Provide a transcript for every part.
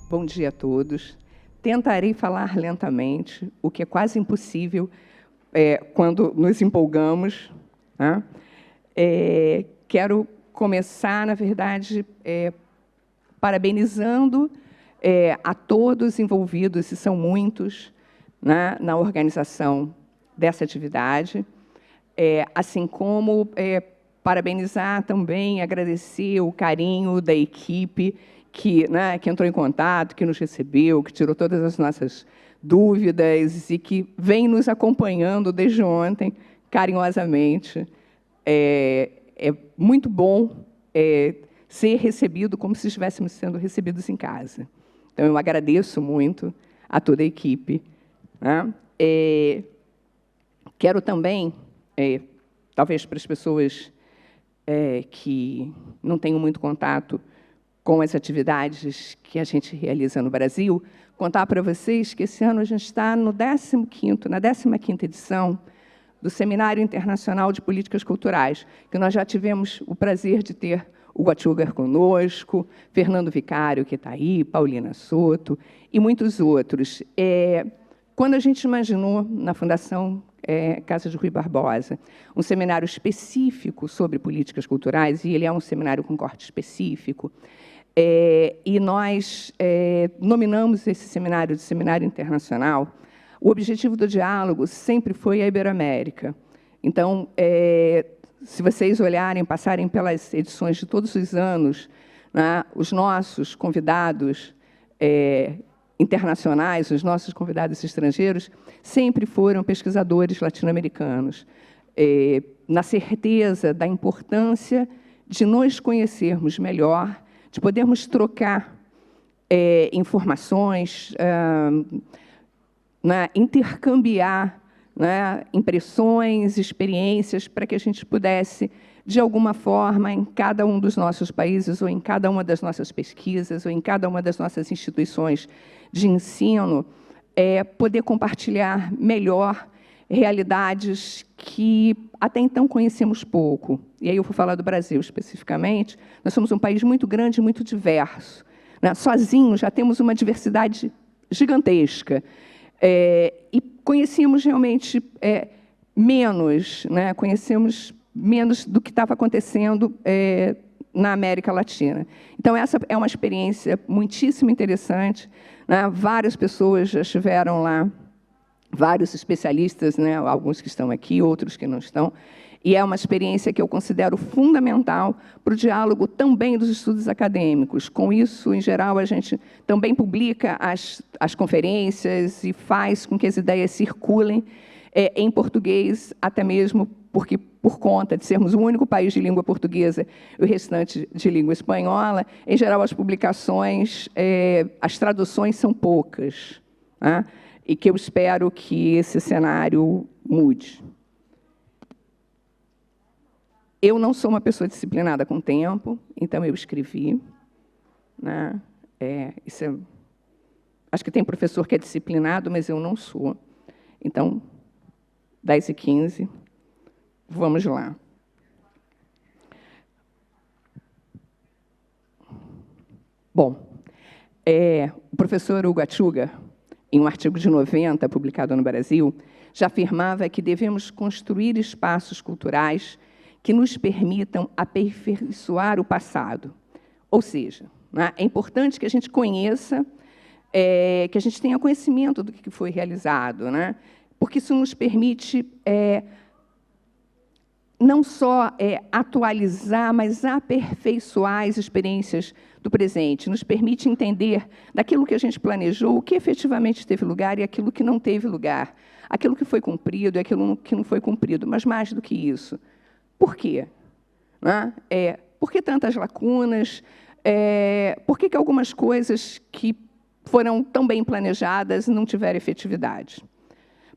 Bom dia a todos. Tentarei falar lentamente, o que é quase impossível quando nos empolgamos. Né? Quero começar, na verdade, parabenizando a todos envolvidos, e são muitos, né, na organização dessa atividade, assim como parabenizar também, agradecer o carinho da equipe que entrou em contato, que nos recebeu, que tirou todas as nossas dúvidas e que vem nos acompanhando desde ontem, carinhosamente. É muito bom ser recebido como se estivéssemos sendo recebidos em casa. Então, eu agradeço muito a toda a equipe. Né? Quero também, talvez para as pessoas que não tenham muito contato com as atividades que a gente realiza no Brasil, contar para vocês que esse ano a gente está na 15ª edição do Seminário Internacional de Políticas Culturais, que nós já tivemos o prazer de ter o Guachugar conosco, Fernando Vicário, que está aí, Paulina Soto, e muitos outros. Quando a gente imaginou, na Fundação Casa de Rui Barbosa, um seminário específico sobre políticas culturais, e ele é um seminário com corte específico, e nós nominamos esse seminário de Seminário Internacional. O objetivo do diálogo sempre foi a Iberoamérica. Então, se vocês olharem, passarem pelas edições de todos os anos, né, os nossos convidados internacionais, os nossos convidados estrangeiros, sempre foram pesquisadores latino-americanos, na certeza da importância de nos conhecermos melhor, de podermos trocar informações, né, intercambiar, né, impressões, experiências, para que a gente pudesse, de alguma forma, em cada um dos nossos países, ou em cada uma das nossas pesquisas, ou em cada uma das nossas instituições de ensino, poder compartilhar melhor realidades que até então conhecemos pouco. E aí eu vou falar do Brasil especificamente. Nós somos um país muito grande e muito diverso. Né? Sozinhos já temos uma diversidade gigantesca. E conhecíamos realmente menos, né? Conhecemos menos do que estava acontecendo na América Latina. Então, essa é uma experiência muitíssimo interessante. Né? Várias pessoas já estiveram lá, vários especialistas, né? Alguns que estão aqui, outros que não estão, e é uma experiência que eu considero fundamental para o diálogo também dos estudos acadêmicos. Com isso, em geral, a gente também publica as conferências e faz com que as ideias circulem em português, até mesmo porque, por conta de sermos o único país de língua portuguesa e o restante de língua espanhola, em geral, as publicações, as traduções são poucas, né? E que eu espero que esse cenário mude. Eu não sou uma pessoa disciplinada com tempo, então eu escrevi. Né? Acho que tem professor que é disciplinado, mas eu não sou. Então, 10h15, vamos lá. Bom, o professor Hugo Achugar, em um artigo de 90, publicado no Brasil, já afirmava que devemos construir espaços culturais que nos permitam aperfeiçoar o passado. Ou seja, né, é importante que a gente conheça, que a gente tenha conhecimento do que foi realizado, né, porque isso nos permite não só atualizar, mas aperfeiçoar as experiências do presente, nos permite entender daquilo que a gente planejou, o que efetivamente teve lugar e aquilo que não teve lugar, aquilo que foi cumprido e aquilo que não foi cumprido, mas mais do que isso. Por quê? Né? Por que tantas lacunas? Por que algumas coisas que foram tão bem planejadas não tiveram efetividade?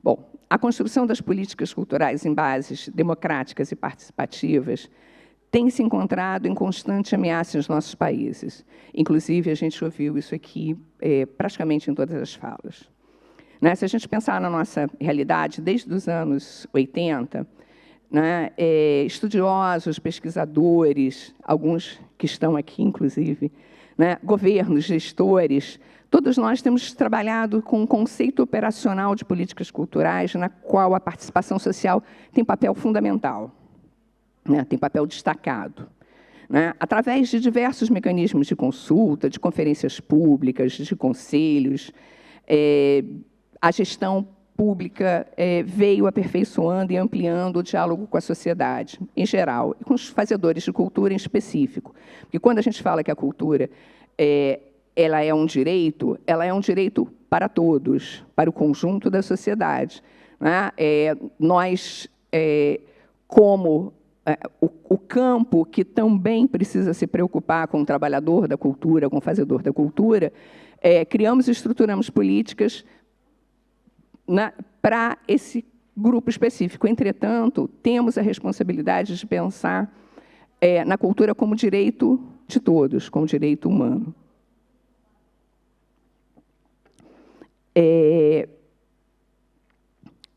Bom, a construção das políticas culturais em bases democráticas e participativas tem se encontrado em constante ameaça nos nossos países. Inclusive, a gente ouviu isso aqui praticamente em todas as falas. Né? Se a gente pensar na nossa realidade, desde os anos 80, né, estudiosos, pesquisadores, alguns que estão aqui, inclusive, né, governos, gestores, todos nós temos trabalhado com um conceito operacional de políticas culturais, na qual a participação social tem papel fundamental, né, tem papel destacado, né, através de diversos mecanismos de consulta, de conferências públicas, de conselhos. A gestão pública veio aperfeiçoando e ampliando o diálogo com a sociedade, em geral, e com os fazedores de cultura em específico. Porque quando a gente fala que a cultura ela é um direito para todos, para o conjunto da sociedade, né? Nós, como o campo que também precisa se preocupar com o trabalhador da cultura, com o fazedor da cultura, criamos e estruturamos políticas para esse grupo específico. Entretanto, temos a responsabilidade de pensar na cultura como direito de todos, como direito humano.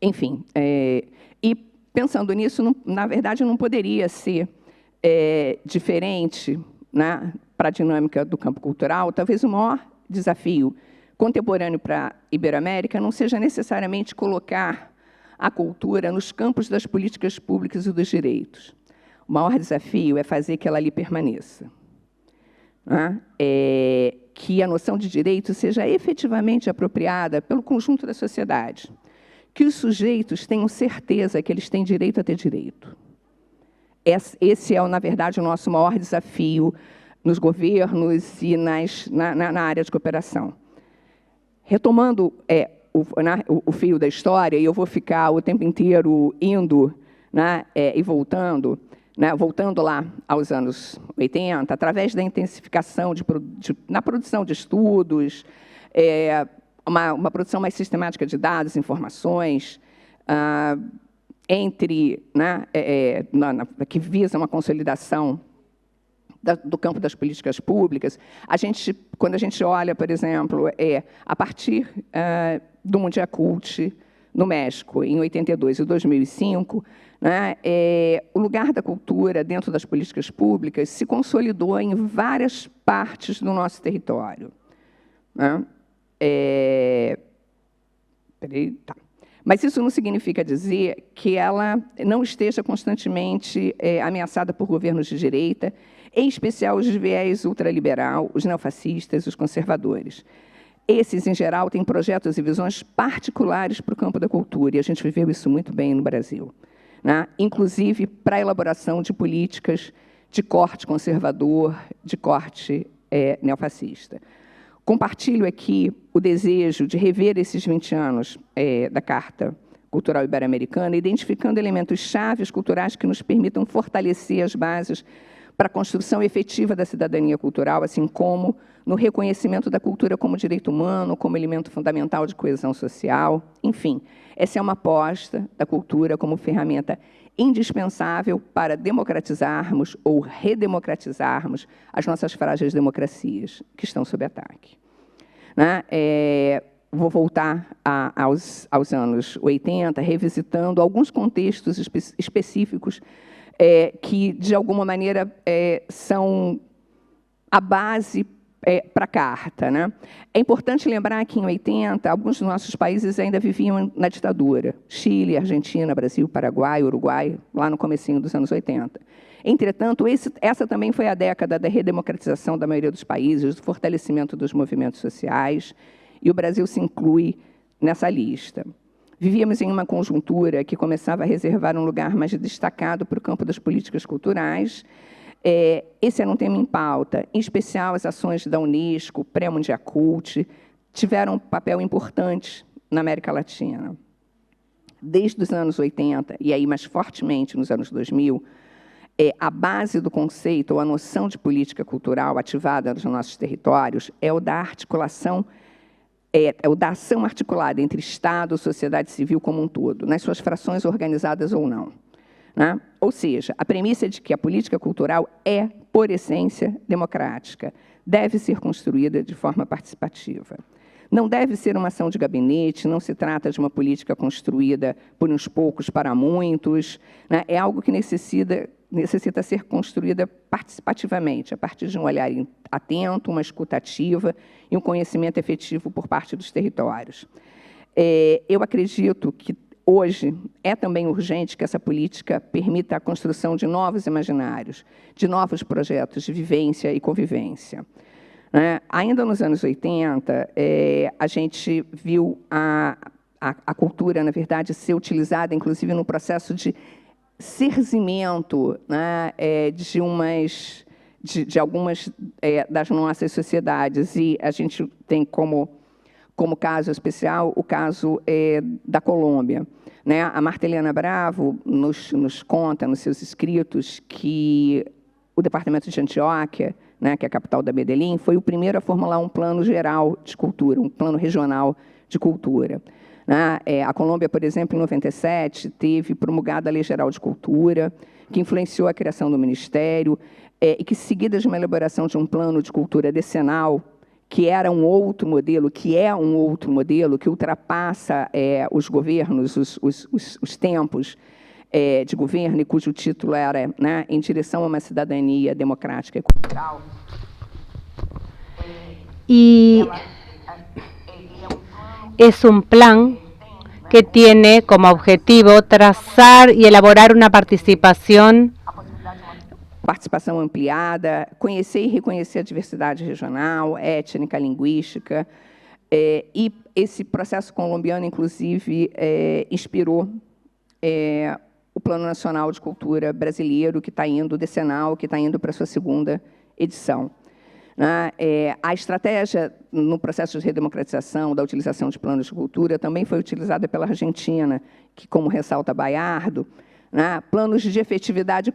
Enfim, e pensando nisso, na verdade, não poderia ser diferente, né, para a dinâmica do campo cultural. Talvez o maior desafio contemporâneo para a Iberoamérica não seja necessariamente colocar a cultura nos campos das políticas públicas e dos direitos. O maior desafio é fazer que ela ali permaneça, né? Que a noção de direito seja efetivamente apropriada pelo conjunto da sociedade, que os sujeitos tenham certeza que eles têm direito a ter direito. Esse é, na verdade, o nosso maior desafio nos governos e na área de cooperação. Retomando o fio da história, e eu vou ficar o tempo inteiro indo, né, e voltando, né, voltando lá aos anos 80, através da intensificação na produção de estudos, uma produção mais sistemática de dados, informações, né, que visa uma consolidação do campo das políticas públicas. Quando a gente olha, por exemplo, a partir do Mundiacult no México, em 82 e 2005, né, o lugar da cultura dentro das políticas públicas se consolidou em várias partes do nosso território, né? Mas isso não significa dizer que ela não esteja constantemente ameaçada por governos de direita, em especial os de viés ultraliberal, os neofascistas, os conservadores. Esses, em geral, têm projetos e visões particulares para o campo da cultura, e a gente viveu isso muito bem no Brasil, né? Inclusive para a elaboração de políticas de corte conservador, de corte neofascista. Compartilho aqui o desejo de rever esses 20 anos da Carta Cultural Ibero-Americana, identificando elementos chaves culturais que nos permitam fortalecer as bases para a construção efetiva da cidadania cultural, assim como no reconhecimento da cultura como direito humano, como elemento fundamental de coesão social. Enfim, essa é uma aposta da cultura como ferramenta indispensável para democratizarmos ou redemocratizarmos as nossas frágeis democracias que estão sob ataque, né? Vou voltar aos anos 80, revisitando alguns contextos específicos que, de alguma maneira, são a base para a Carta, né? É importante lembrar que, em 80, alguns dos nossos países ainda viviam na ditadura. Chile, Argentina, Brasil, Paraguai, Uruguai, lá no comecinho dos anos 80. Entretanto, essa também foi a década da redemocratização da maioria dos países, do fortalecimento dos movimentos sociais, e o Brasil se inclui nessa lista. Vivíamos em uma conjuntura que começava a reservar um lugar mais destacado para o campo das políticas culturais. Esse era um tema em pauta, em especial as ações da Unesco, pré-Mundiacult, tiveram um papel importante na América Latina. Desde os anos 80, e aí mais fortemente nos anos 2000, a base do conceito, ou a noção de política cultural ativada nos nossos territórios, é o da articulação, o da ação articulada entre Estado e sociedade civil como um todo, nas suas frações organizadas ou não, né? Ou seja, a premissa de que a política cultural é, por essência, democrática, deve ser construída de forma participativa. Não deve ser uma ação de gabinete, não se trata de uma política construída por uns poucos para muitos, né? É algo que necessita necessita ser construída participativamente, a partir de um olhar atento, uma escuta ativa e um conhecimento efetivo por parte dos territórios. Eu acredito que hoje é também urgente que essa política permita a construção de novos imaginários, de novos projetos de vivência e convivência. Ainda nos anos 80, a gente viu a cultura, na verdade, ser utilizada, inclusive, no processo de cerzimento, né, de algumas das nossas sociedades. E a gente tem como caso especial o caso da Colômbia. Né? A Marta Helena Bravo nos conta, nos seus escritos, que o departamento de Antioquia, né, que é a capital da Medellín, foi o primeiro a formular um plano geral de cultura, um plano regional de cultura. A Colômbia, por exemplo, em 97, teve promulgada a Lei Geral de Cultura, que influenciou a criação do Ministério, e que, seguida de uma elaboração de um plano de cultura decenal, que era um outro modelo, que é um outro modelo, que ultrapassa os governos, os tempos de governo, e cujo título era, né, Em Direção a uma Cidadania Democrática e Cultural. Y es un plan que tiene como objetivo trazar y elaborar una participación Ampliada, conhecer e reconhecer a diversidade regional, étnica, linguística, e esse processo colombiano, inclusive, inspirou o Plano Nacional de Cultura brasileiro, que está indo, decenal, que está indo para a sua segunda edição. A estratégia no processo de redemocratização da utilização de planos de cultura também foi utilizada pela Argentina, que, como ressalta Bayardo, planos de efetividade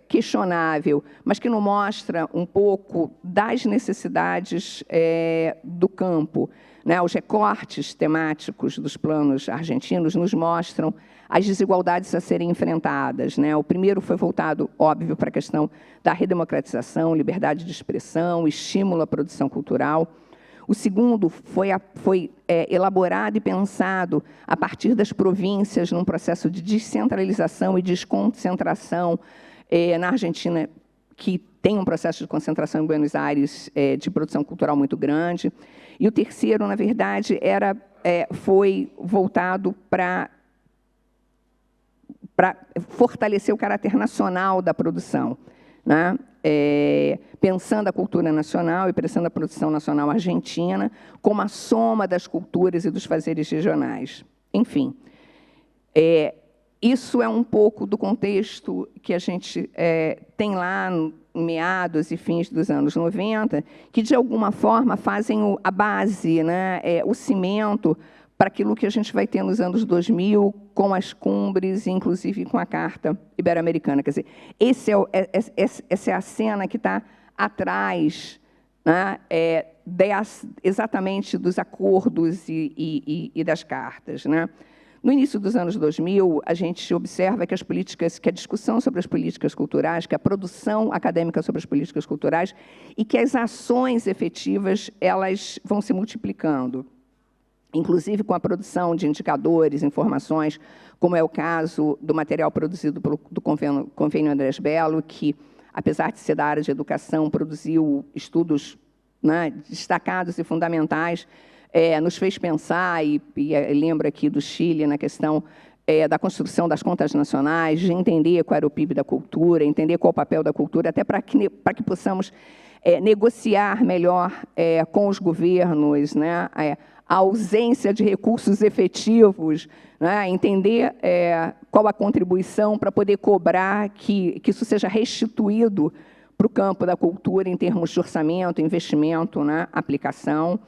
questionável, mas que não mostra um pouco das necessidades do campo. Os recortes temáticos dos planos argentinos nos mostram as desigualdades a serem enfrentadas. O primeiro foi voltado, óbvio, para a questão da redemocratização, liberdade de expressão, estímulo à produção cultural. O segundo foi elaborado e pensado a partir das províncias, num processo de descentralização e desconcentração na Argentina, que tem um processo de concentração em Buenos Aires de produção cultural muito grande. E o terceiro, na verdade, foi voltado para fortalecer o caráter nacional da produção, pensando a cultura nacional e pensando a produção nacional argentina como a soma das culturas e dos fazeres regionais. Enfim, isso é um pouco do contexto que a gente tem lá em meados e fins dos anos 90, que, de alguma forma, fazem a base, o cimento para aquilo que a gente vai ter nos anos 2000, com as cumbres, inclusive com a Carta Ibero-Americana. Quer dizer, essa é a cena que está atrás, exatamente dos acordos e das cartas. No início dos anos 2000, a gente observa que a discussão sobre as políticas culturais, que a produção acadêmica sobre as políticas culturais e que as ações efetivas elas vão se multiplicando, inclusive com a produção de indicadores, informações, como é o caso do material produzido do Convênio Andrés Bello, que, apesar de ser da área de educação, produziu estudos destacados e fundamentais, nos fez pensar, e lembro aqui do Chile, na questão da construção das contas nacionais, de entender qual era o PIB da cultura, entender qual é o papel da cultura, até para que possamos negociar melhor com os governos, a ausência de recursos efetivos, entender qual a contribuição para poder cobrar que isso seja restituído para o campo da cultura em termos de orçamento, investimento, aplicação.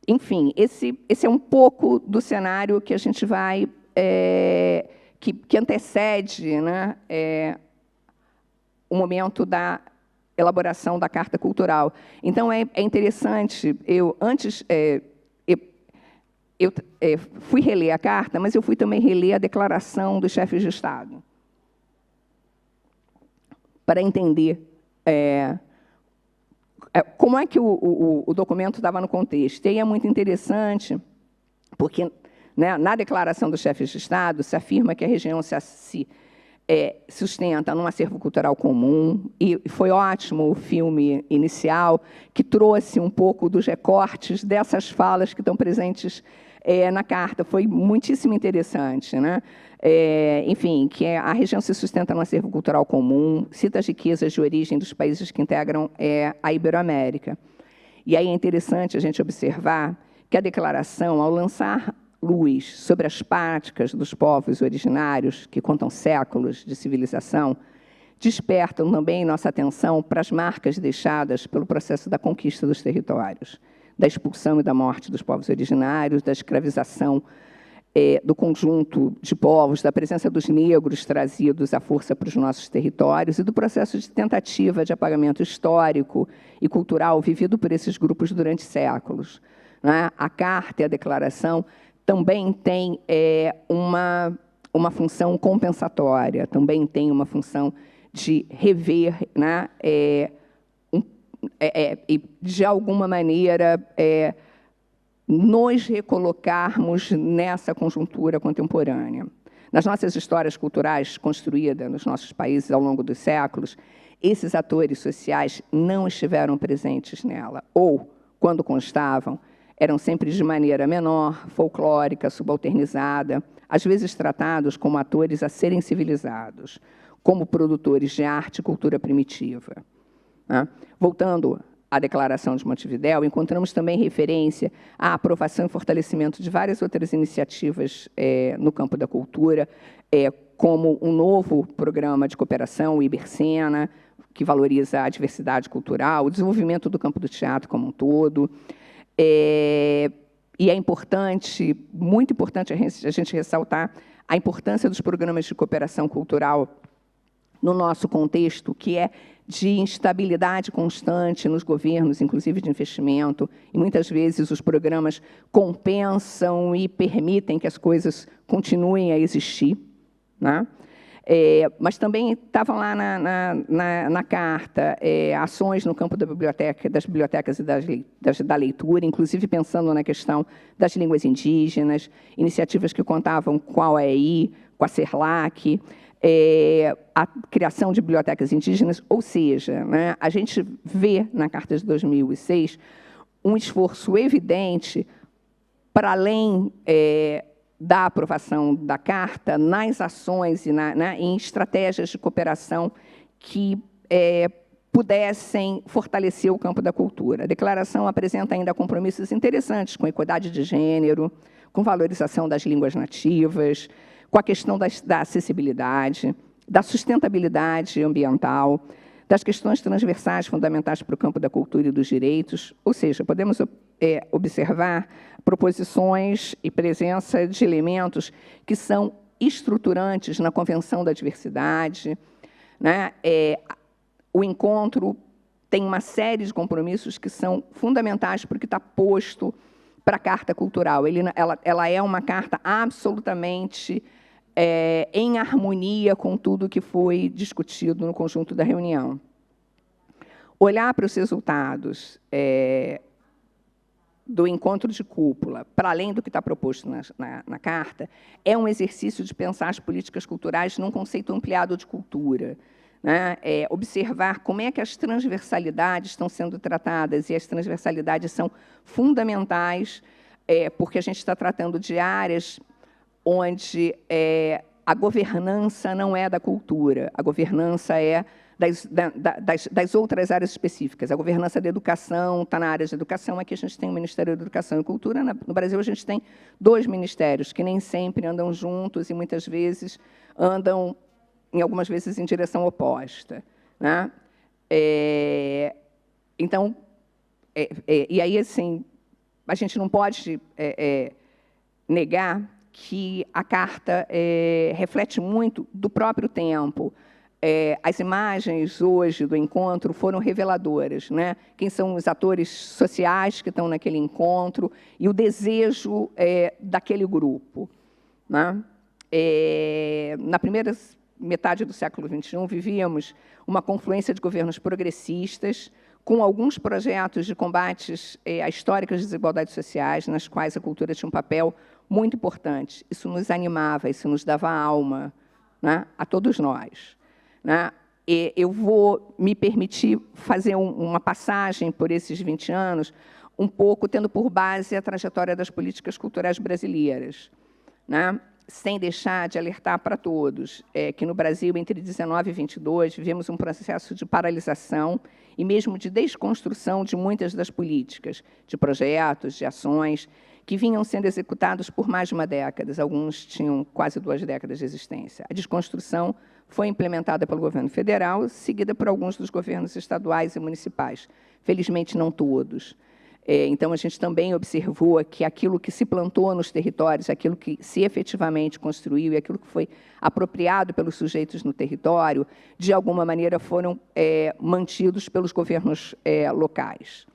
Enfim, esse é um pouco do cenário que a gente vai, que antecede o momento da elaboração da Carta Cultural. Então, é interessante, eu fui reler a Carta, mas eu fui também reler a Declaração dos Chefes de Estado, para entender como é que o documento estava no contexto. E é muito interessante, porque na Declaração dos Chefes de Estado se afirma que a região se sustenta num acervo cultural comum, e foi ótimo o filme inicial, que trouxe um pouco dos recortes dessas falas que estão presentes na carta. Foi muitíssimo interessante, né? Enfim, que a região se sustenta num acervo cultural comum, cita as riquezas de origem dos países que integram a Iberoamérica. E aí é interessante a gente observar que a declaração, ao lançar luz sobre as práticas dos povos originários, que contam séculos de civilização, despertam também nossa atenção para as marcas deixadas pelo processo da conquista dos territórios, da expulsão e da morte dos povos originários, da escravização do conjunto de povos, da presença dos negros trazidos à força para os nossos territórios e do processo de tentativa de apagamento histórico e cultural vivido por esses grupos durante séculos, né? A Carta e a Declaração também tem uma função compensatória, também tem uma função de rever, né, e, de alguma maneira, nos recolocarmos nessa conjuntura contemporânea. Nas nossas histórias culturais construídas nos nossos países ao longo dos séculos, esses atores sociais não estiveram presentes nela, ou, quando constavam, eram sempre de maneira menor, folclórica, subalternizada, às vezes tratados como atores a serem civilizados, como produtores de arte e cultura primitiva, né? Voltando à Declaração de Montevidéu, encontramos também referência à aprovação e fortalecimento de várias outras iniciativas no campo da cultura, como um novo programa de cooperação, o Ibercena, que valoriza a diversidade cultural, o desenvolvimento do campo do teatro como um todo. E é importante, muito importante, a gente ressaltar a importância dos programas de cooperação cultural no nosso contexto, que é de instabilidade constante nos governos, inclusive de investimento, e muitas vezes os programas compensam e permitem que as coisas continuem a existir, né? Mas também estavam lá na carta ações no campo da biblioteca, das bibliotecas e da leitura, inclusive pensando na questão das línguas indígenas, iniciativas que contavam com a OEI, com a CERLAC, a criação de bibliotecas indígenas, ou seja, né, a gente vê na Carta de 2006 um esforço evidente para além da aprovação da Carta, nas ações e em estratégias de cooperação que pudessem fortalecer o campo da cultura. A declaração apresenta ainda compromissos interessantes com a equidade de gênero, com valorização das línguas nativas, com a questão da acessibilidade, da sustentabilidade ambiental, das questões transversais fundamentais para o campo da cultura e dos direitos, ou seja, podemos observar proposições e presença de elementos que são estruturantes na Convenção da Diversidade, né? O encontro tem uma série de compromissos que são fundamentais para o que está posto para a Carta Cultural. Ela é uma carta absolutamente em harmonia com tudo que foi discutido no conjunto da reunião. Olhar para os resultados do encontro de cúpula, para além do que está proposto na Carta, é um exercício de pensar as políticas culturais num conceito ampliado de cultura, né? Observar como é que as transversalidades estão sendo tratadas, e as transversalidades são fundamentais, porque a gente está tratando de áreas onde a governança não é da cultura, a governança é das outras áreas específicas. A governança da educação está na área de educação. Aqui a gente tem o Ministério da Educação e Cultura. No Brasil, a gente tem 2 ministérios, que nem sempre andam juntos e, muitas vezes, andam, algumas vezes, em direção oposta, né? Então, e aí, assim, a gente não pode negar que a Carta reflete muito do próprio tempo. As imagens hoje do encontro foram reveladoras, né? Quem são os atores sociais que estão naquele encontro e o desejo daquele grupo, né? Na primeira metade do século XXI, vivíamos uma confluência de governos progressistas, com alguns projetos de combates a históricas desigualdades sociais, nas quais a cultura tinha um papel muito importante. Isso nos animava, isso nos dava alma, né, a todos nós. Né? E eu vou me permitir fazer uma passagem por esses 20 anos, um pouco tendo por base a trajetória das políticas culturais brasileiras, né? Sem deixar de alertar para todos que no Brasil, entre 19 e 22, vivemos um processo de paralisação e mesmo de desconstrução de muitas das políticas, de projetos, de ações, que vinham sendo executados por mais de uma década. Alguns tinham quase 2 décadas de existência. A desconstrução foi implementada pelo governo federal, seguida por alguns dos governos estaduais e municipais. Felizmente, não todos. Então, a gente também observou que aquilo que se plantou nos territórios, aquilo que se efetivamente construiu e aquilo que foi apropriado pelos sujeitos no território, de alguma maneira foram mantidos pelos governos locais.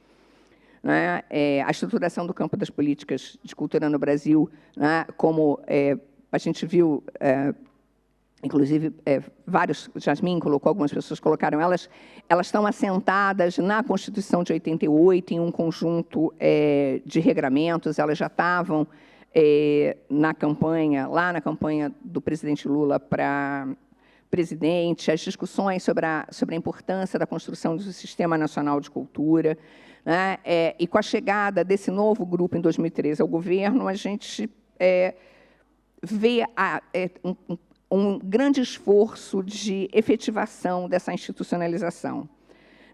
Né? A estruturação do campo das políticas de cultura no Brasil, né? Como a gente viu, inclusive, Jasmin colocou, algumas pessoas colocaram, elas estão assentadas na Constituição de 88, em um conjunto de regramentos, elas já estavam lá na campanha do presidente Lula para presidente, as discussões sobre a importância da construção do Sistema Nacional de Cultura, né? E com a chegada desse novo grupo em 2013 ao governo, a gente vê um grande esforço de efetivação dessa institucionalização.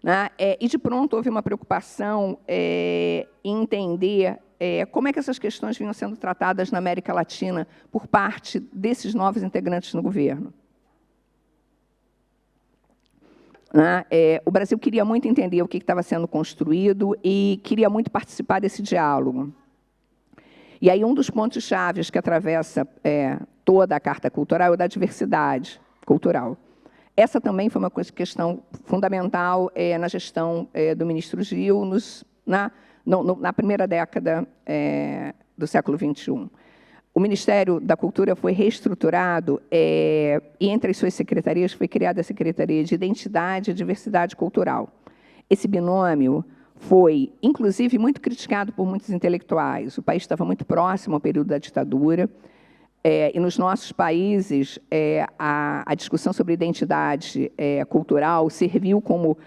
Né? E, de pronto, houve uma preocupação em entender como é que essas questões vinham sendo tratadas na América Latina por parte desses novos integrantes no governo. Né? O Brasil queria muito entender o que estava sendo construído e queria muito participar desse diálogo. E aí, um dos pontos chaves que atravessa toda a Carta Cultural é o da diversidade cultural. Essa também foi uma questão fundamental na gestão do ministro Gil na primeira década do século XXI. O Ministério da Cultura foi reestruturado e, entre as suas secretarias, foi criada a Secretaria de Identidade e Diversidade Cultural. Esse binômio foi, inclusive, muito criticado por muitos intelectuais. O país estava muito próximo ao período da ditadura, e nos nossos países a discussão sobre identidade cultural serviu como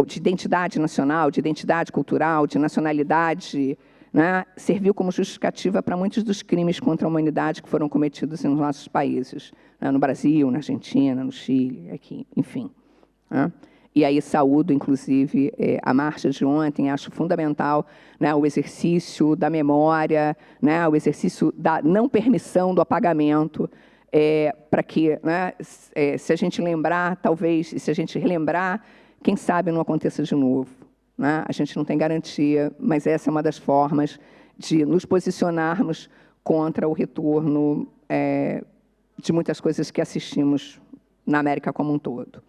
de identidade nacional, de identidade cultural, de nacionalidade, né, serviu como justificativa para muitos dos crimes contra a humanidade que foram cometidos nos nossos países, né, no Brasil, na Argentina, no Chile, aqui, enfim. Né? E aí saúdo, inclusive, a marcha de ontem, acho fundamental, né, o exercício da memória, né, o exercício da não permissão do apagamento, para que, né, se a gente lembrar, talvez, se a gente relembrar, quem sabe não aconteça de novo. Né? A gente não tem garantia, mas essa é uma das formas de nos posicionarmos contra o retorno de muitas coisas que assistimos na América como um todo.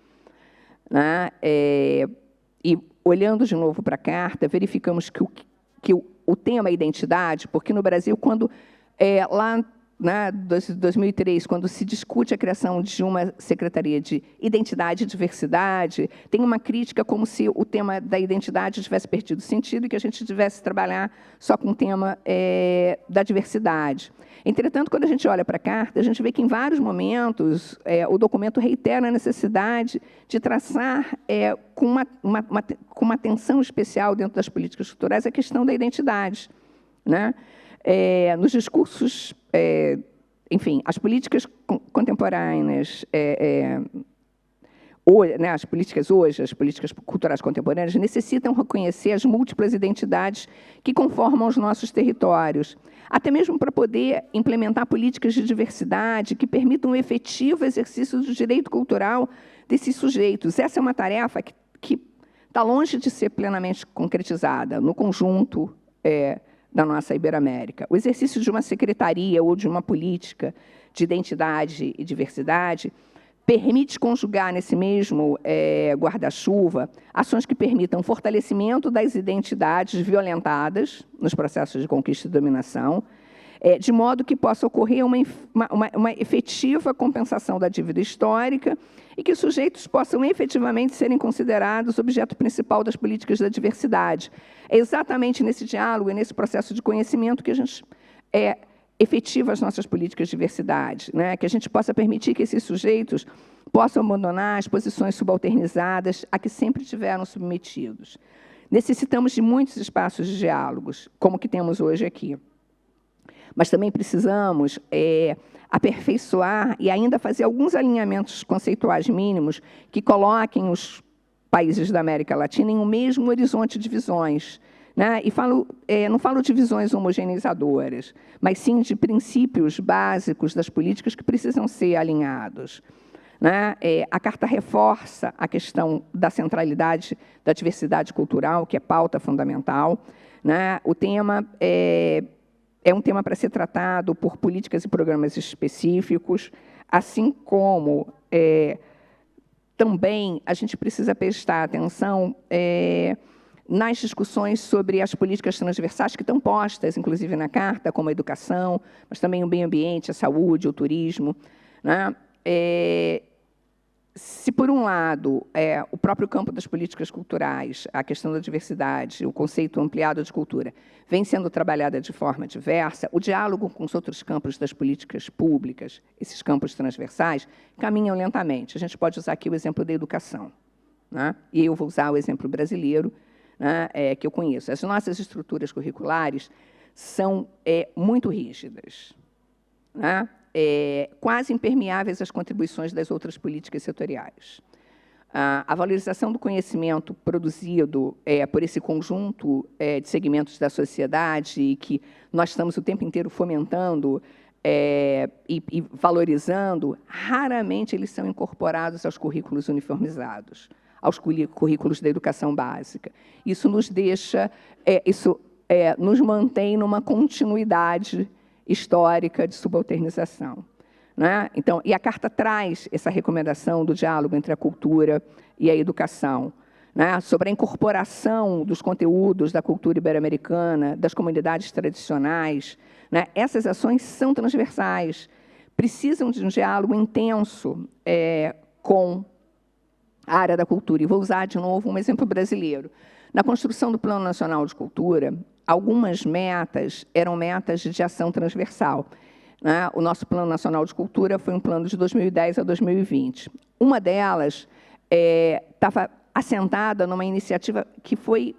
Né? E, olhando de novo para a carta, verificamos que o tema identidade, porque no Brasil, quando lá, né, 2003, quando se discute a criação de uma Secretaria de Identidade e Diversidade, tem uma crítica como se o tema da identidade tivesse perdido sentido e que a gente tivesse trabalhar só com o tema da diversidade. Entretanto, quando a gente olha para a carta, a gente vê que, em vários momentos, o documento reitera a necessidade de traçar com uma atenção especial dentro das políticas culturais a questão da identidade. Né? Nos discursos, enfim, as políticas contemporâneas, né, as políticas culturais contemporâneas necessitam reconhecer as múltiplas identidades que conformam os nossos territórios, até mesmo para poder implementar políticas de diversidade que permitam o efetivo exercício do direito cultural desses sujeitos. Essa é uma tarefa que está longe de ser plenamente concretizada no conjunto da nossa Iberoamérica. O exercício de uma secretaria ou de uma política de identidade e diversidade permite conjugar nesse mesmo guarda-chuva ações que permitam fortalecimento das identidades violentadas nos processos de conquista e dominação, de modo que possa ocorrer uma efetiva compensação da dívida histórica e que os sujeitos possam efetivamente serem considerados objeto principal das políticas da diversidade. É exatamente nesse diálogo e nesse processo de conhecimento que a gente efetiva as nossas políticas de diversidade, né? Que a gente possa permitir que esses sujeitos possam abandonar as posições subalternizadas a que sempre tiveram submetidos. Necessitamos de muitos espaços de diálogos, como o que temos hoje aqui. Mas também precisamos aperfeiçoar e ainda fazer alguns alinhamentos conceituais mínimos que coloquem os países da América Latina em um mesmo horizonte de visões, né? E não falo de visões homogeneizadoras, mas sim de princípios básicos das políticas que precisam ser alinhados, né? A Carta reforça a questão da centralidade da diversidade cultural, que é pauta fundamental, né? O tema é um tema para ser tratado por políticas e programas específicos, assim como também a gente precisa prestar atenção nas discussões sobre as políticas transversais que estão postas, inclusive na Carta, como a educação, mas também o meio ambiente, a saúde, o turismo, né? Se, por um lado, o próprio campo das políticas culturais, a questão da diversidade, o conceito ampliado de cultura, vem sendo trabalhada de forma diversa, o diálogo com os outros campos das políticas públicas, esses campos transversais, caminham lentamente. A gente pode usar aqui o exemplo da educação, né? E eu vou usar o exemplo brasileiro, né, que eu conheço. As nossas estruturas curriculares são muito rígidas, né? Quase impermeáveis às contribuições das outras políticas setoriais. A valorização do conhecimento produzido por esse conjunto de segmentos da sociedade e que nós estamos o tempo inteiro fomentando e valorizando, raramente eles são incorporados aos currículos uniformizados, aos currículos da educação básica. Isso nos deixa, nos mantém numa continuidade histórica de subalternização, né? Então, e a Carta traz essa recomendação do diálogo entre a cultura e a educação, né? Sobre a incorporação dos conteúdos da cultura ibero-americana, das comunidades tradicionais, né? Essas ações são transversais, precisam de um diálogo intenso com a área da cultura. E vou usar, de novo, um exemplo brasileiro. Na construção do Plano Nacional de Cultura, algumas metas eram metas de ação transversal, né? O nosso Plano Nacional de Cultura foi um plano de 2010 a 2020. Uma delas estava assentada numa iniciativa que foi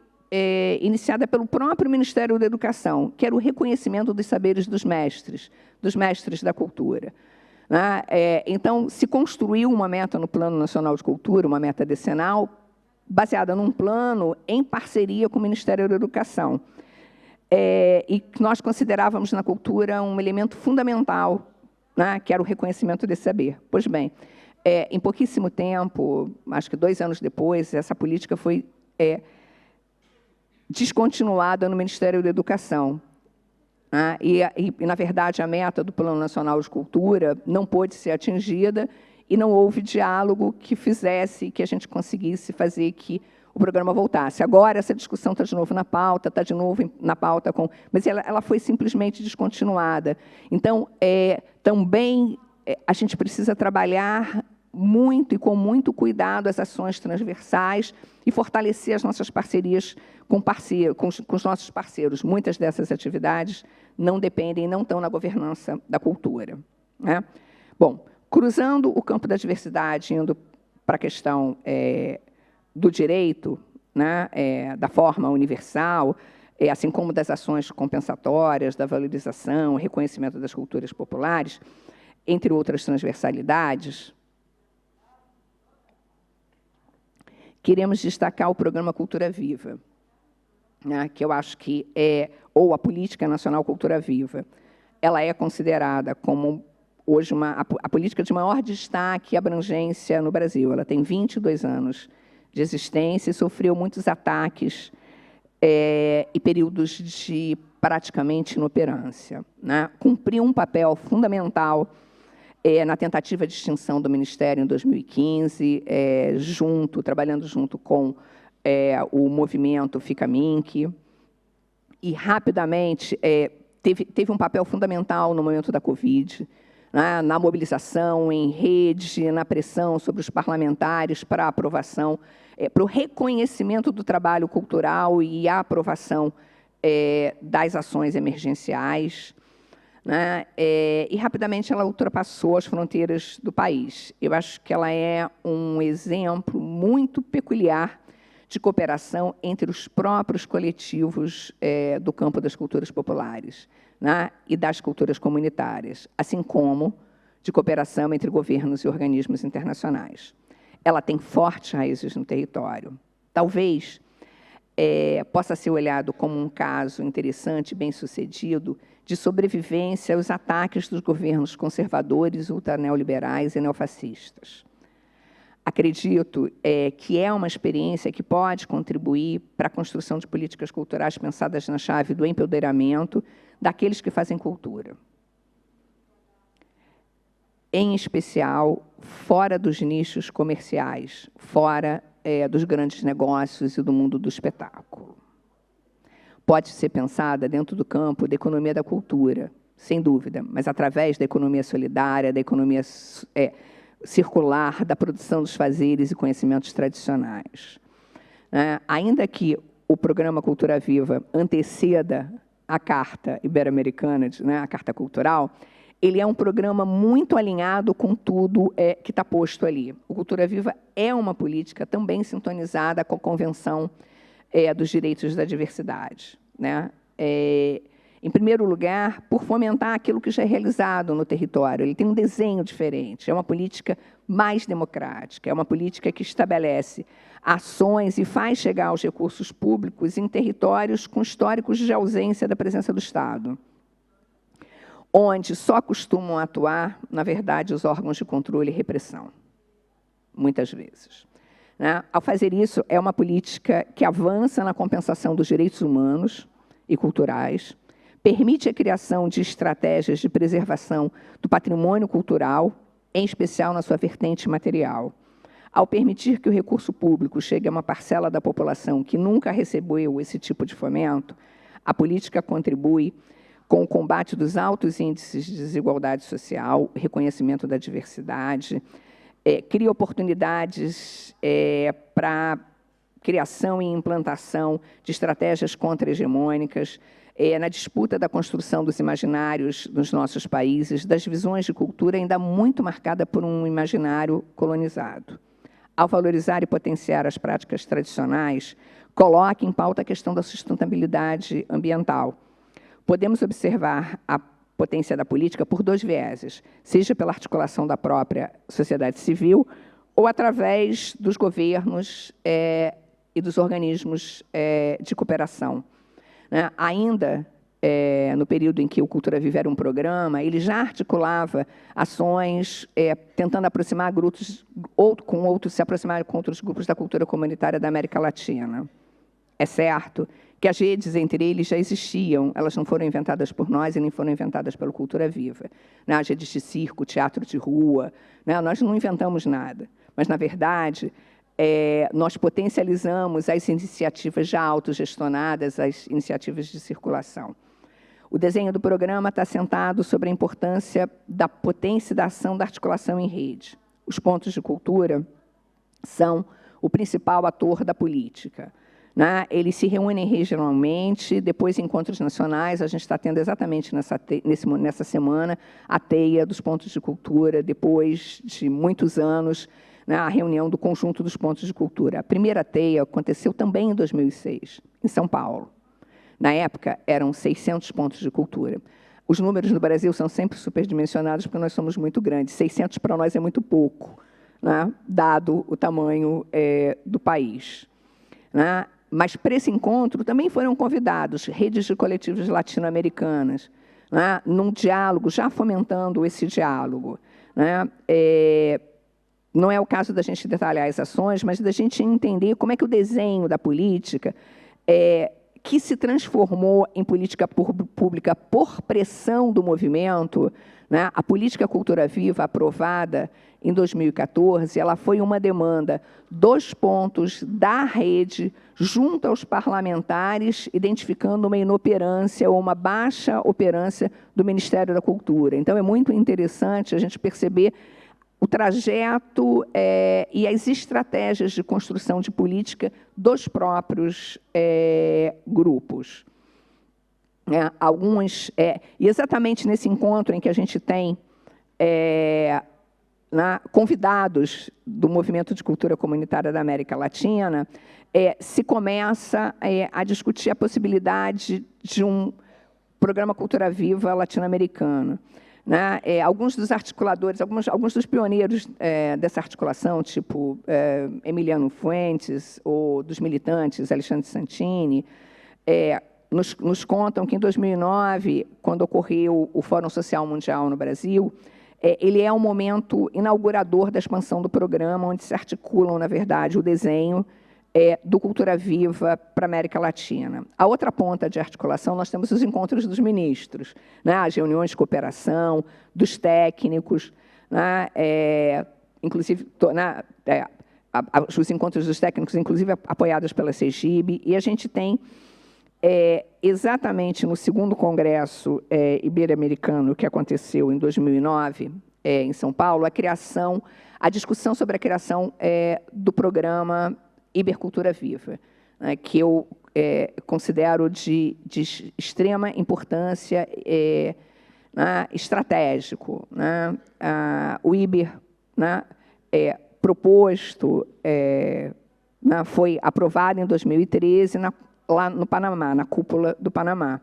iniciada pelo próprio Ministério da Educação, que era o reconhecimento dos saberes dos mestres da cultura, né? Então, se construiu uma meta no Plano Nacional de Cultura, uma meta decenal, baseada num plano em parceria com o Ministério da Educação, e que nós considerávamos na cultura um elemento fundamental, né, que era o reconhecimento desse saber. Pois bem, em pouquíssimo tempo, acho que 2 anos depois, essa política foi descontinuada no Ministério da Educação, né? E, na verdade, a meta do Plano Nacional de Cultura não pôde ser atingida e não houve diálogo que fizesse que a gente conseguisse fazer que o programa voltasse. Agora, essa discussão está de novo na pauta, está de novo na pauta, mas ela foi simplesmente descontinuada. Então, também a gente precisa trabalhar muito e com muito cuidado as ações transversais e fortalecer as nossas parcerias com os nossos parceiros. Muitas dessas atividades não dependem, não estão na governança da cultura, né? Bom, cruzando o campo da diversidade, indo para a questão do direito, né, da forma universal, assim como das ações compensatórias, da valorização, reconhecimento das culturas populares, entre outras transversalidades, queremos destacar o Programa Cultura Viva, né, que eu acho que ou a Política Nacional Cultura Viva. Ela é considerada como, hoje, a política de maior destaque e abrangência no Brasil. Ela tem 22 anos de existência e sofreu muitos ataques e períodos de praticamente inoperância, né? Cumpriu um papel fundamental na tentativa de extinção do Ministério em 2015, trabalhando junto com o movimento Fica Minc, e rapidamente teve um papel fundamental no momento da Covid, né, na mobilização em rede, na pressão sobre os parlamentares para a aprovação, para o reconhecimento do trabalho cultural e a aprovação das ações emergenciais, né? E rapidamente ela ultrapassou as fronteiras do país. Eu acho que ela é um exemplo muito peculiar de cooperação entre os próprios coletivos do campo das culturas populares, né? E das culturas comunitárias, assim como de cooperação entre governos e organismos internacionais. Ela tem fortes raízes no território. Talvez possa ser olhado como um caso interessante, bem-sucedido, de sobrevivência aos ataques dos governos conservadores, ultraneoliberais e neofascistas. Acredito que é uma experiência que pode contribuir para a construção de políticas culturais pensadas na chave do empoderamento daqueles que fazem cultura. Em especial, fora dos nichos comerciais, fora dos grandes negócios e do mundo do espetáculo. Pode ser pensada dentro do campo da economia da cultura, sem dúvida, mas através da economia solidária, da economia circular, da produção dos fazeres e conhecimentos tradicionais. Ainda que o programa Cultura Viva anteceda a Carta Ibero-Americana, a Carta Cultural, ele é um programa muito alinhado com tudo que está posto ali. O Cultura Viva é uma política também sintonizada com a Convenção dos Direitos da Diversidade, né? Em primeiro lugar, por fomentar aquilo que já é realizado no território. Ele tem um desenho diferente, é uma política mais democrática, é uma política que estabelece ações e faz chegar os recursos públicos em territórios com históricos de ausência da presença do Estado, onde só costumam atuar, na verdade, os órgãos de controle e repressão, muitas vezes. Né? Ao fazer isso, é uma política que avança na compensação dos direitos humanos e culturais, permite a criação de estratégias de preservação do patrimônio cultural, em especial na sua vertente material. Ao permitir que o recurso público chegue a uma parcela da população que nunca recebeu esse tipo de fomento, a política contribui com o combate dos altos índices de desigualdade social, reconhecimento da diversidade, cria oportunidades para criação e implantação de estratégias contra-hegemônicas, na disputa da construção dos imaginários dos nossos países, das visões de cultura ainda muito marcada por um imaginário colonizado. Ao valorizar e potenciar as práticas tradicionais, coloca em pauta a questão da sustentabilidade ambiental. Podemos observar a potência da política por dois vieses, seja pela articulação da própria sociedade civil ou através dos governos e dos organismos de cooperação. Ainda no período em que o Cultura Viva era um programa, ele já articulava ações tentando aproximar grupos, se aproximar com outros grupos da cultura comunitária da América Latina. É certo que as redes entre eles já existiam, elas não foram inventadas por nós e nem foram inventadas pelo Cultura Viva. As redes de circo, teatro de rua, nós não inventamos nada, mas, na verdade, nós potencializamos as iniciativas já autogestionadas, as iniciativas de circulação. O desenho do programa está assentado sobre a importância da potência da ação da articulação em rede. Os pontos de cultura são o principal ator da política. Eles se reúnem regionalmente, depois encontros nacionais, a gente está tendo exatamente nessa semana a teia dos pontos de cultura, depois de muitos anos, a reunião do conjunto dos pontos de cultura. A primeira teia aconteceu também em 2006, em São Paulo. Na época, eram 600 pontos de cultura. Os números no Brasil são sempre superdimensionados, porque nós somos muito grandes. 600 para nós é muito pouco, dado o tamanho do país. Mas, para esse encontro, também foram convidados redes de coletivos latino-americanas, num diálogo, já fomentando esse diálogo. Não é o caso da gente detalhar as ações, mas da gente entender como é que o desenho da política, que se transformou em política pública por pressão do movimento, a política Cultura Viva, aprovada em 2014, ela foi uma demanda dos pontos da rede junto aos parlamentares, identificando uma inoperância ou uma baixa operância do Ministério da Cultura. Então, é muito interessante a gente perceber o trajeto e as estratégias de construção de política dos próprios grupos. E exatamente nesse encontro em que a gente tem convidados do Movimento de Cultura Comunitária da América Latina, se começa a discutir a possibilidade de um programa Cultura Viva latino-americano. Alguns dos articuladores, alguns dos pioneiros dessa articulação, tipo Emiliano Fuentes, ou dos militantes, Alexandre Santini, nos contam que, em 2009, quando ocorreu o Fórum Social Mundial no Brasil, ele é um momento inaugurador da expansão do programa, onde se articulam, na verdade, o desenho do Cultura Viva para a América Latina. A outra ponta de articulação, nós temos os encontros dos ministros, as reuniões de cooperação, dos técnicos, inclusive, os encontros dos técnicos, inclusive apoiados pela CEGIB, e a gente tem, exatamente no segundo Congresso Ibero-Americano, que aconteceu em 2009, em São Paulo, a discussão sobre a criação do programa Ibercultura Viva, que eu considero de extrema importância estratégico. O Iber proposto foi aprovado em 2013 lá no Panamá, na cúpula do Panamá.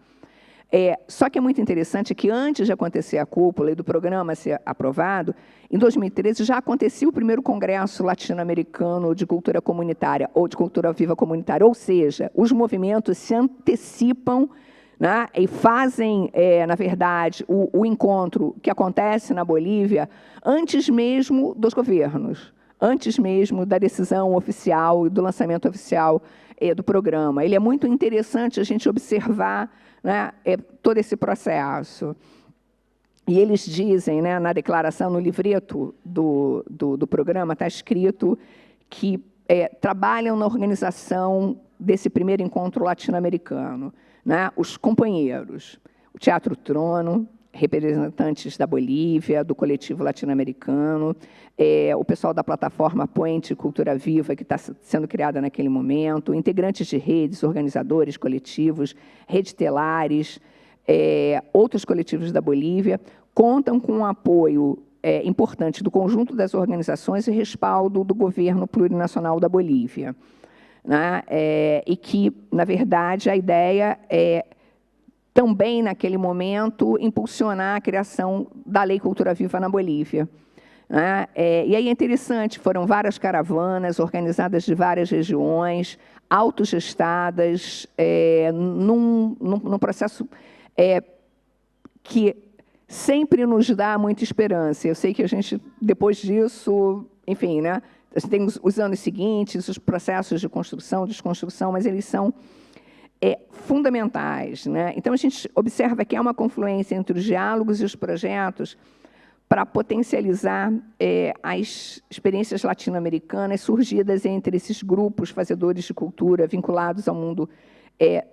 Só que é muito interessante que, antes de acontecer a cúpula e do programa ser aprovado, em 2013 já acontecia o primeiro Congresso Latino-Americano de Cultura Comunitária, ou de Cultura Viva Comunitária, ou seja, os movimentos se antecipam e fazem, na verdade, o encontro que acontece na Bolívia antes mesmo dos governos, antes mesmo da decisão oficial e do lançamento oficial do programa. Ele é muito interessante a gente observar todo esse processo. E eles dizem, na declaração, no livreto do programa, está escrito que trabalham na organização desse primeiro encontro latino-americano, os companheiros, o Teatro Trono, representantes da Bolívia, do coletivo latino-americano, o pessoal da plataforma Puente Cultura Viva, que está sendo criada naquele momento, integrantes de redes, organizadores, coletivos, Rede Telares, outros coletivos da Bolívia, contam com um apoio importante do conjunto das organizações e respaldo do governo plurinacional da Bolívia. E que, na verdade, a ideia também, naquele momento, impulsionar a criação da Lei Cultura Viva na Bolívia. E aí é interessante, foram várias caravanas organizadas de várias regiões, autogestadas, num processo que sempre nos dá muita esperança. Eu sei que a gente, depois disso, enfim, a gente tem os anos seguintes, os processos de construção, desconstrução, mas eles são fundamentais. Então, a gente observa que há uma confluência entre os diálogos e os projetos para potencializar as experiências latino-americanas surgidas entre esses grupos fazedores de cultura vinculados ao mundo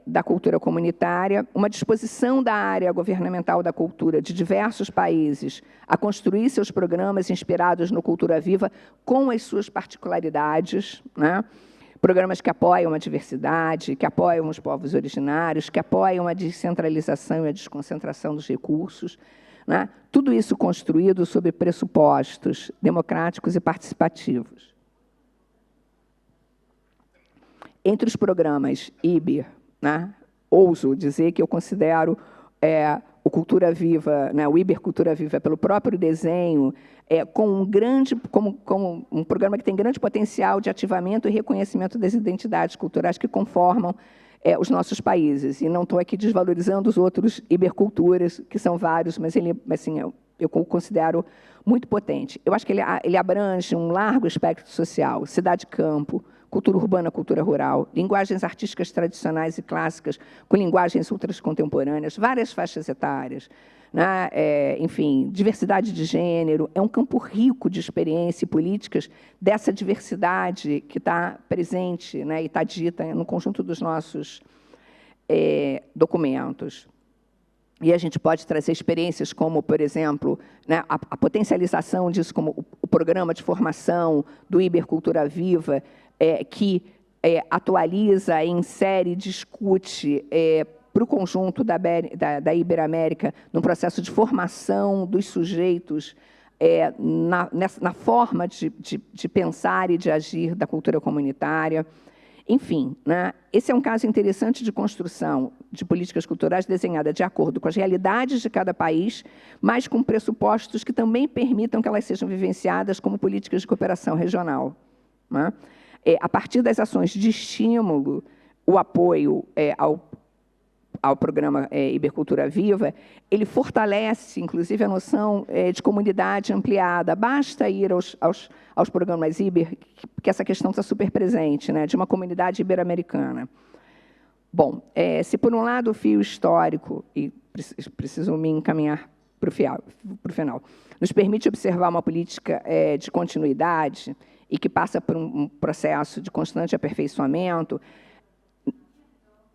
da cultura comunitária, uma disposição da área governamental da cultura de diversos países a construir seus programas inspirados no Cultura Viva com as suas particularidades, programas que apoiam a diversidade, que apoiam os povos originários, que apoiam a descentralização e a desconcentração dos recursos, tudo isso construído sob pressupostos democráticos e participativos. Entre os programas IBER, ouso dizer que eu considero o Cultura Viva, o IBER Cultura Viva, pelo próprio desenho, como um programa que tem grande potencial de ativamento e reconhecimento das identidades culturais que conformam os nossos países. E não estou aqui desvalorizando os outros iberculturas, que são vários, mas assim, eu considero muito potente. Eu acho que ele abrange um largo espectro social, cidade-campo, cultura urbana, cultura rural, linguagens artísticas tradicionais e clássicas com linguagens ultras contemporâneas, várias faixas etárias, enfim, diversidade de gênero. É um campo rico de experiência e políticas dessa diversidade que está presente e está dita no conjunto dos nossos documentos. E a gente pode trazer experiências como, por exemplo, a potencialização disso, como o programa de formação do IBER Cultura Viva, que atualiza, insere, discute para o conjunto da Iberoamérica, num processo de formação dos sujeitos na forma de pensar e de agir da cultura comunitária. Enfim, né, esse é um caso interessante de construção de políticas culturais desenhada de acordo com as realidades de cada país, mas com pressupostos que também permitam que elas sejam vivenciadas como políticas de cooperação regional, né? A partir das ações de estímulo, o apoio ao programa Ibercultura Viva, ele fortalece, inclusive, a noção de comunidade ampliada. Basta ir aos programas Iber, que essa questão está super presente, né, de uma comunidade ibero-americana. Bom, se por um lado o fio histórico, e preciso me encaminhar para o final, nos permite observar uma política de continuidade e que passa por um processo de constante aperfeiçoamento,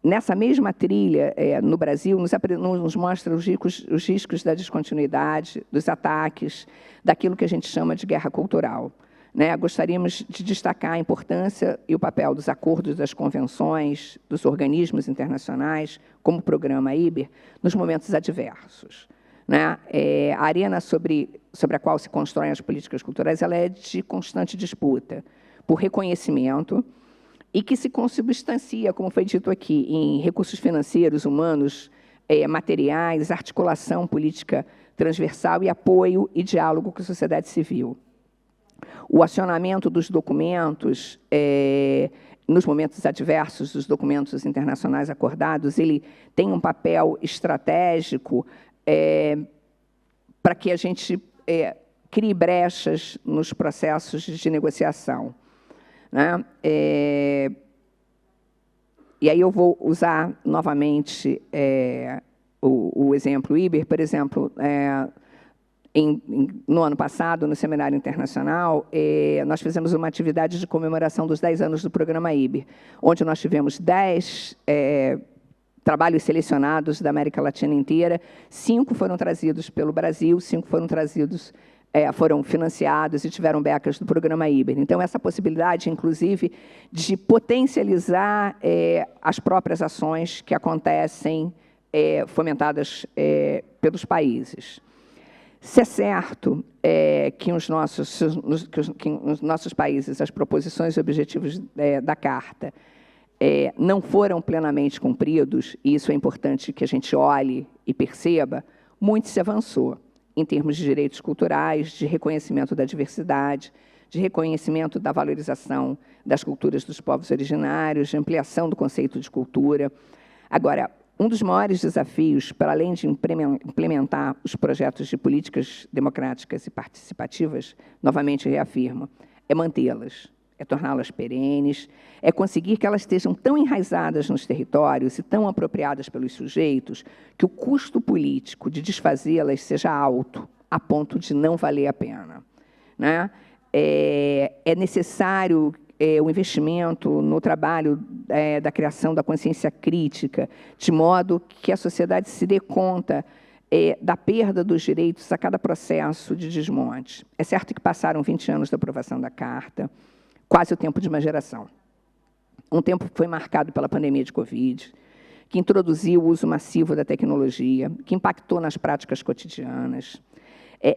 nessa mesma trilha, no Brasil, nos mostra os riscos da descontinuidade, dos ataques, daquilo que a gente chama de guerra cultural, né? Gostaríamos de destacar a importância e o papel dos acordos, das convenções, dos organismos internacionais, como o programa Iber, nos momentos adversos, né? A arena sobre a qual se constroem as políticas culturais, ela é de constante disputa por reconhecimento, e que se consubstancia, como foi dito aqui, em recursos financeiros, humanos, materiais, articulação política transversal e apoio e diálogo com a sociedade civil. O acionamento dos documentos, nos momentos adversos dos documentos internacionais acordados, ele tem um papel estratégico para que a gente crie brechas nos processos de negociação, né? E aí eu vou usar novamente o exemplo Iber. Por exemplo, no ano passado, no Seminário Internacional, nós fizemos uma atividade de comemoração dos 10 anos do programa Iber, onde nós tivemos 10 trabalhos selecionados da América Latina inteira. 5 foram trazidos pelo Brasil, 5 foram trazidos foram financiados e tiveram becas do programa Iber. Então, essa possibilidade, inclusive, de potencializar as próprias ações que acontecem fomentadas pelos países. Se é certo que nos nossos países as proposições e objetivos da Carta não foram plenamente cumpridos, e isso é importante que a gente olhe e perceba, muito se avançou em termos de direitos culturais, de reconhecimento da diversidade, de reconhecimento da valorização das culturas dos povos originários, de ampliação do conceito de cultura. Agora, um dos maiores desafios, para além de implementar os projetos de políticas democráticas e participativas, novamente reafirmo, é mantê-las, é torná-las perenes, é conseguir que elas estejam tão enraizadas nos territórios e tão apropriadas pelos sujeitos que o custo político de desfazê-las seja alto, a ponto de não valer a pena, né? É necessário o investimento no trabalho da criação da consciência crítica, de modo que a sociedade se dê conta da perda dos direitos a cada processo de desmonte. É certo que passaram 20 anos da aprovação da Carta, quase o tempo de uma geração. Um tempo que foi marcado pela pandemia de Covid, que introduziu o uso massivo da tecnologia, que impactou nas práticas cotidianas,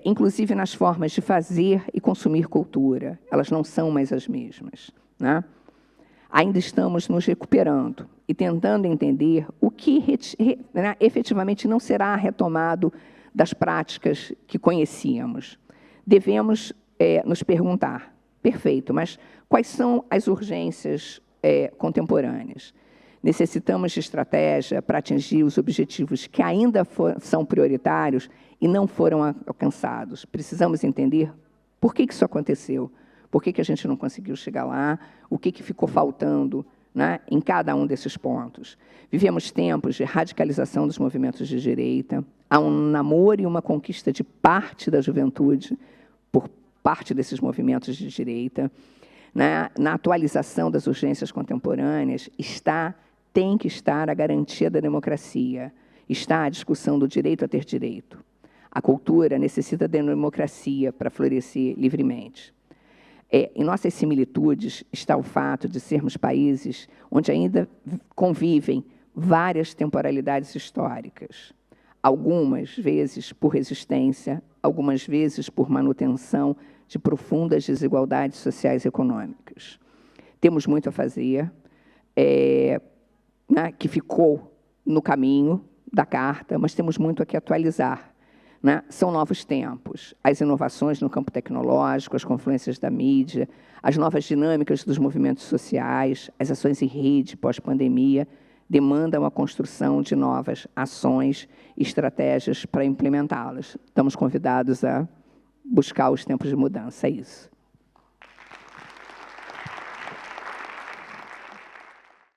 inclusive nas formas de fazer e consumir cultura. Elas não são mais as mesmas, né? Ainda estamos nos recuperando e tentando entender o que efetivamente não será retomado das práticas que conhecíamos. Devemos nos perguntar, perfeito, mas quais são as urgências contemporâneas? Necessitamos de estratégia para atingir os objetivos que ainda são prioritários e não foram alcançados. Precisamos entender por que isso aconteceu, por que a gente não conseguiu chegar lá, o que ficou faltando, né, em cada um desses pontos. Vivemos tempos de radicalização dos movimentos de direita, há um namoro e uma conquista de parte da juventude por parte desses movimentos de direita. Na atualização das urgências contemporâneas tem que estar a garantia da democracia, está a discussão do direito a ter direito. A cultura necessita da democracia para florescer livremente. Em nossas similitudes está o fato de sermos países onde ainda convivem várias temporalidades históricas, algumas vezes por resistência, algumas vezes por manutenção de profundas desigualdades sociais e econômicas. Temos muito a fazer, né, que ficou no caminho da Carta, mas temos muito a que atualizar. Né? São novos tempos, as inovações no campo tecnológico, as confluências da mídia, as novas dinâmicas dos movimentos sociais, as ações em rede pós-pandemia, demandam a construção de novas ações e estratégias para implementá-las. Estamos convidados a buscar os tempos de mudança, é isso.